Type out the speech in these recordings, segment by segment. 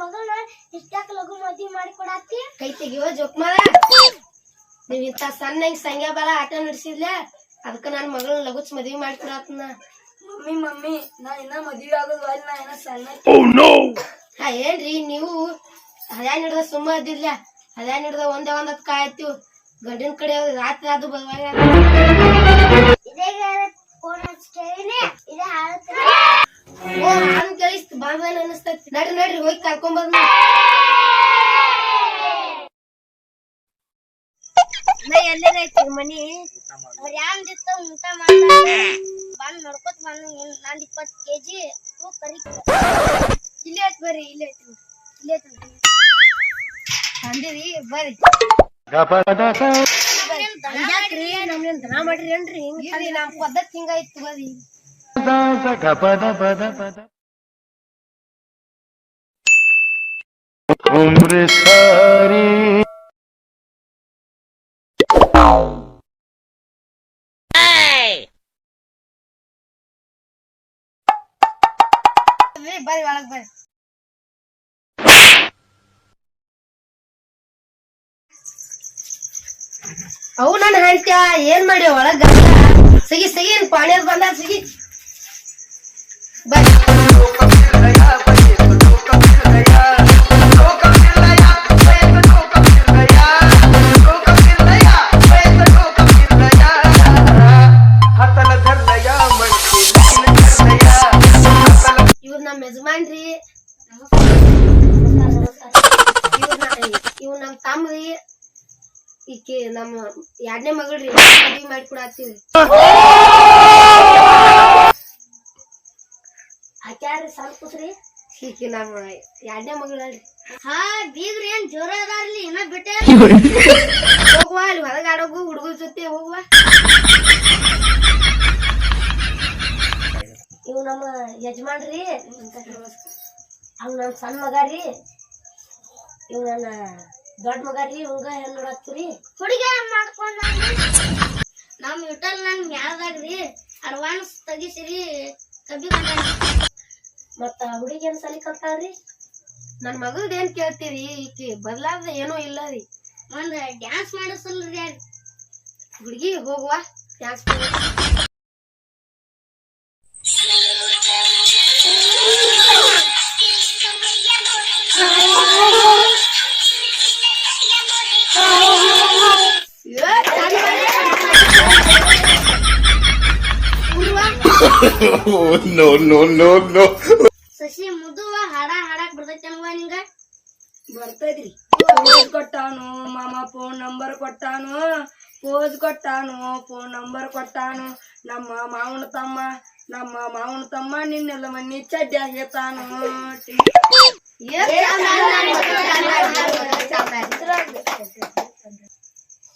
ಮಗಳನ್ನ ಇಷ್ಟಾಕ ಲಗು ಮದ್ವಿ ಮಾಡಿ ಕೊಡಾತಿ ಕೈ ತೆಗಿಯೋ ಜೋಕ್ಮಾರ ನೀವ್ ಇಂತ ಸಣ್ಣ ಸಂಗ್ಯಾ ಬಾಳ ಆಟ ನಡೆಸಿದ್ಲ ಅದಕ್ಕ ನನ್ ಮಗಳನ್ನ ಲಗುಚ್ ಮದ್ವಿ ಮಾಡಿ ಕೊಡಾತನ ಮಮ್ಮಿ ನಾ ಇನ್ನ ಮದ್ವಿ ಆಗೋದು ಅಲ್ಲ ನಾ ಇನ್ನ ಸಣ್ಣ ಏನ್ರಿ ನೀವು ಹದ್ಯಾನ್ ಹಿಡ್ದ ಸುಮ್ಮ ಅದಿಲ್ಲ ಹದ್ಯಾನ್ ಹಿಡ್ದ ಒಂದ್ ಕಾಯತ್ತೀವ್ ಗಂಡಿನ ಕಡೆ ರಾತ್ರಿ ಅದು ಕೇಳಿಸ್ತು ಬಾಂಬ ಅನಿಸ್ತೈತಿ ನಡ್ರಿ ಹೋಗಿ ಕರ್ಕೊಂಡ್ ಬಂದ್ ಎಲ್ಲೈತಿ ಮನಿ ಅವ್ರ ಯಾಂದಿತ್ತ ಊಟ ಮಾಡ್ತಾರೆ ಬಂದ್ ನೋಡ್ಕೊತ ಬಂದ್ ನಂದ್ 20 kg ಕರಿ ಇಲ್ಲೇ ಐತಿ ಬರ್ರಿ ಇಲ್ಲೇ ಐತಿ ಅಂದಿರಿ ಬರ್ರಿ ನಮ್ನೇನ್ ದನ ಮಾಡ್ರಿ ಏನ್ರಿ ಹಿಂಗ ನಮ್ ಪದ್ಧತಿ ಹಿಂಗಾಯ್ತು ಬರ್ರಿ ಬರ್ರಿ ಒಳಗ್ ಬರ್ರಿ ಅವು ನನ್ ಹೇಳ್ತ್ಯಾ ಏನ್ ಮಾಡಿ ಒಳಗ ಸಿಗಿ ಪಾಣಿ ಬಂದ ಸಿಗಿ ಬರ್ರಿ ಇವ್ರ ನಮ್ ಯಜಮಾನ್ರಿ ಇವ್ ನಮ್ ತಮ್ರಿ ಈಕಿ ನಮ್ಮ 2ನೇ ಮಗಳ್ರಿ ಮದ್ವಿ ಮಾಡಿ ಕೊಡಾತೀವಿ ಆಕ್ಯಾರ್ರಿ ಸಾಲ್ಕುಸ್ರಿ ಈಕಿ ನಮ್ಮ 2ನೇ ಮಗಳಲ್ರಿ ಹಾ ಬೀಗ್ರಿ ಏನ್ ಜೋರ ಅದಾರ್ಲಿ ಇನ್ನ ಬಿಟ್ಟೆ ಹೋಗುವ ಅಲ್ಲಿ ಹೊರಗ ಆಡೋಗು ಹುಡುಗರ ಜೊತೆ ಹೋಗುವ ಇವ್ ನಮ್ಮ ಯಜಮಾನ್ರಿ ಅವ್ ನನ್ ಸಣ್ಣ ಮಗ ರೀ ಇವ್ ನನ್ನ ದೊಡ್ಡ ಮಗ ರೀ ಇವಂಗ ಹೆಣ್ ನೋಡತ್ತೀರಿ ಹುಡುಗ ಮಾಡ್ಕೊಂಡ ನಮ್ ಯುಟಲ್ ನನ್ ಮ್ಯಾಲ್ದಾಗ್ರಿ ಅಡ್ವಾನ್ಸ್ ತೆಗಿಸಿರಿ ಕಬ್ಬಿ ಮತ್ತ ಹುಡುಗಿ ಏನ್ ಸಲಿ ಕಲ್ತಾಳ್ರಿ ನನ್ ಮಗಳ್ದ ಏನ್ ಕೇಳ್ತೀರಿ ಈಕಿ ಬರ್ಲಾರ್ದ ಏನೋ ಇಲ್ಲ ರೀ ಒಂದ್ ಡ್ಯಾನ್ಸ್ ಮಾಡಿಸಲ್ರಿ ಹುಡುಗಿ ಹೋಗುವ ಡ್ಯಾನ್ಸ್ No. ಸಸಿ ಮುದುವ ಹಾಡಕ್ ಬರ್ತೈತಿ ಅಲ್ವಾ ನಿಂಗ ಬರ್ತೈತ್ರಿ ಪೋಸ್ ಕೊಟ್ಟಾನು ಮಾಮ ಫೋನ್ ನಂಬರ್ ಕೊಟ್ಟಾನು ಪೋಸ್ ಕೊಟ್ಟಾನು ಫೋನ್ ನಂಬರ್ ಕೊಟ್ಟಾನು ನಮ್ಮ ಮಾವನ ತಮ್ಮ ನಿನ್ನೆಲ್ಲ ಮನಿ ಚಡ್ಡ ಹೇತಾನು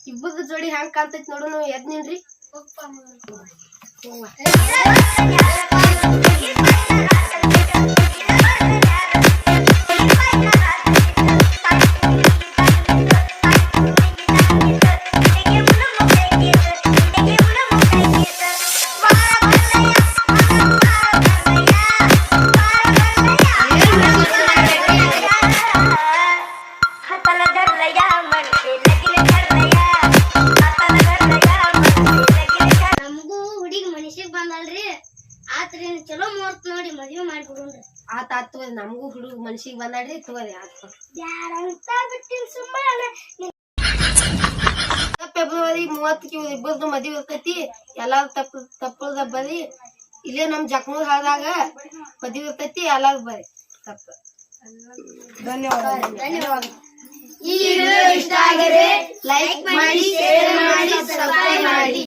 ಇಬ್ಬದ ಜೋಡಿ ಹ್ಯಾಂಗ್ ಕಾಣ್ತೈತಿ ನೋಡು ಎದ್ ನಿನ್ರಿ ನಮಗೂ ಹುಡುಗಿ ಮನುಷ್ಯಗ್ ಬಂದಲ್ರಿ ಆತ್ರಿ ಚಲೋ ಮುಹೂರ್ತ ನೋಡಿ ಮದ್ವೆ ಮಾಡ್ಬಿಡುನ್ರಿ ಆತು ನಮಗೂ ಹುಡುಗ ಮನ್ಸಿಗೆ ಬಂದಾಡ್ರಿ ತಗೋರಿ ಆತು ಯಾರಂತ ಬಿಟ್ಟಿನ್ ಸುಮ್ಮನೆ ಫೆಬ್ರವರಿ 30ಕ್ಕೆ ಇಬ್ಬರದು ಮದ್ವಿ ಇರ್ತೈತಿ ಎಲ್ಲಾರು ತಪ್ಪದ ಬರ್ರಿ ಇಲ್ಲೇ ನಮ್ ಜಕ್ನೂರ್ ಹಾದಾಗ ಮದ್ವಿ ಇರ್ತೈತಿ ಎಲ್ಲಾರು ಬರ್ರಿ ತಪ್ಪ ಧನ್ಯವಾದ ಈ ವಿಡಿಯೋ ಇಷ್ಟ ಆಗಿದ್ರೆ ಲೈಕ್ ಮಾಡಿ ಶೇರ್ ಮಾಡಿ ಸಬ್ಸ್ಕ್ರೈಬ್ ಮಾಡಿ